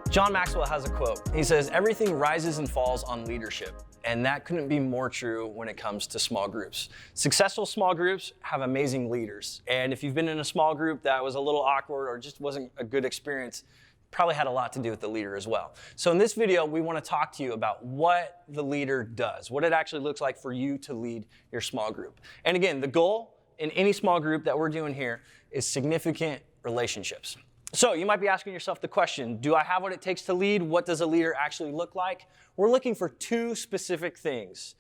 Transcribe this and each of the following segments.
John Maxwell has a quote. He says, "Everything rises and falls on leadership." And that couldn't be more true when it comes to small groups. Successful small groups have amazing leaders. And if you've been in a small group that was a little awkward or just wasn't a good experience, probably had a lot to do with the leader as well. So in this video, we want to talk to you about what the leader does, what it actually looks like for you to lead your small group. And again, the goal in any small group that we're doing here is significant relationships. So you might be asking yourself the question, do I have what it takes to lead? What does a leader actually look like? We're looking for two specific things.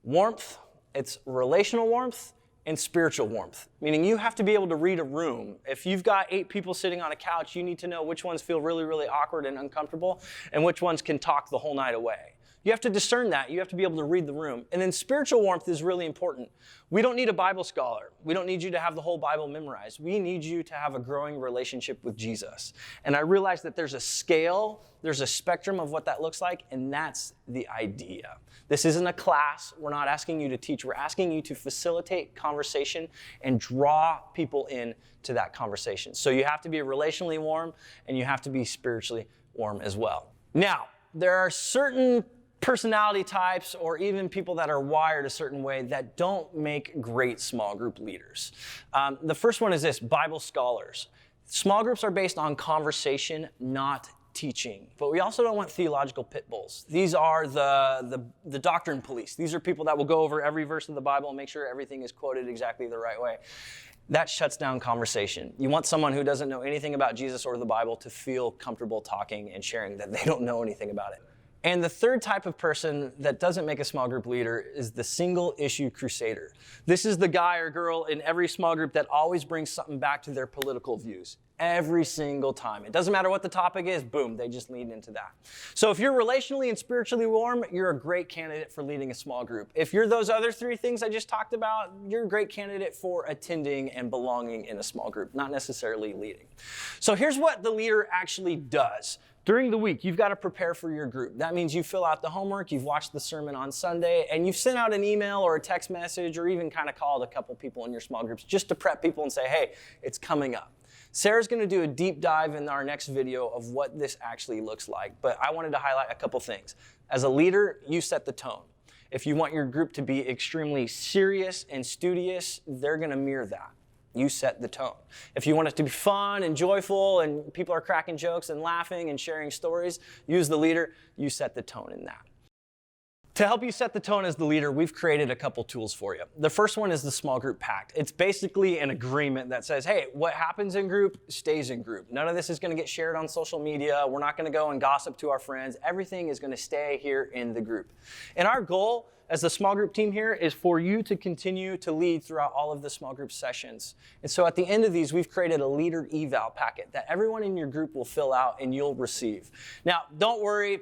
Warmth, it's relational warmth, and spiritual warmth, meaning you have to be able to read a room. If you've got 8 people sitting on a couch, you need to know which ones feel really, really awkward and uncomfortable and which ones can talk the whole night away. You have to discern that. You have to be able to read the room. And then spiritual warmth is really important. We don't need a Bible scholar. We don't need you to have the whole Bible memorized. We need you to have a growing relationship with Jesus. And I realize that there's a scale, there's a spectrum of what that looks like, and that's the idea. This isn't a class. We're not asking you to teach. We're asking you to facilitate conversation and draw people in to that conversation. So you have to be relationally warm, and you have to be spiritually warm as well. Now, there are certain personality types or even people that are wired a certain way that don't make great small group leaders. The first one is this: Bible scholars. Small groups are based on conversation, not teaching. But we also don't want theological pit bulls. These are the doctrine police. These are people that will go over every verse of the Bible and make sure everything is quoted exactly the right way. That shuts down conversation. You want someone who doesn't know anything about Jesus or the Bible to feel comfortable talking and sharing that they don't know anything about it. And the third type of person that doesn't make a small group leader is the single issue crusader. This is the guy or girl in every small group that always brings something back to their political views. Every single time. It doesn't matter what the topic is, boom, they just lean into that. So if you're relationally and spiritually warm, you're a great candidate for leading a small group. If you're those other 3 things I just talked about, you're a great candidate for attending and belonging in a small group, not necessarily leading. So here's what the leader actually does. During the week, you've got to prepare for your group. That means you fill out the homework, you've watched the sermon on Sunday, and you've sent out an email or a text message or even kind of called a couple people in your small groups just to prep people and say, hey, it's coming up. Sarah's going to do a deep dive in our next video of what this actually looks like, but I wanted to highlight a couple things. As a leader, you set the tone. If you want your group to be extremely serious and studious, they're going to mirror that. You set the tone. If you want it to be fun and joyful and people are cracking jokes and laughing and sharing stories, you as the leader, you set the tone in that. To help you set the tone as the leader, we've created a couple tools for you. The first one is the small group pact. It's basically an agreement that says, hey, what happens in group stays in group. None of this is going to get shared on social media. We're not going to go and gossip to our friends. Everything is going to stay here in the group. And our goal as the small group team here is for you to continue to lead throughout all of the small group sessions. And so at the end of these, we've created a leader eval packet that everyone in your group will fill out and you'll receive. Now, don't worry,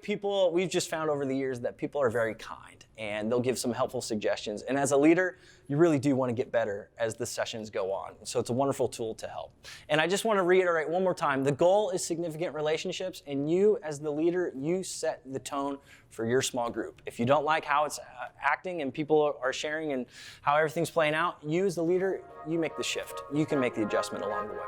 we've just found over the years that people are very kind and they'll give some helpful suggestions. And as a leader, you really do want to get better as the sessions go on. So it's a wonderful tool to help. And I just want to reiterate one more time, the goal is significant relationships, and you as the leader, you set the tone for your small group. If you don't like how it's acting and people are sharing and how everything's playing out, you as the leader, you make the shift. You can make the adjustment along the way.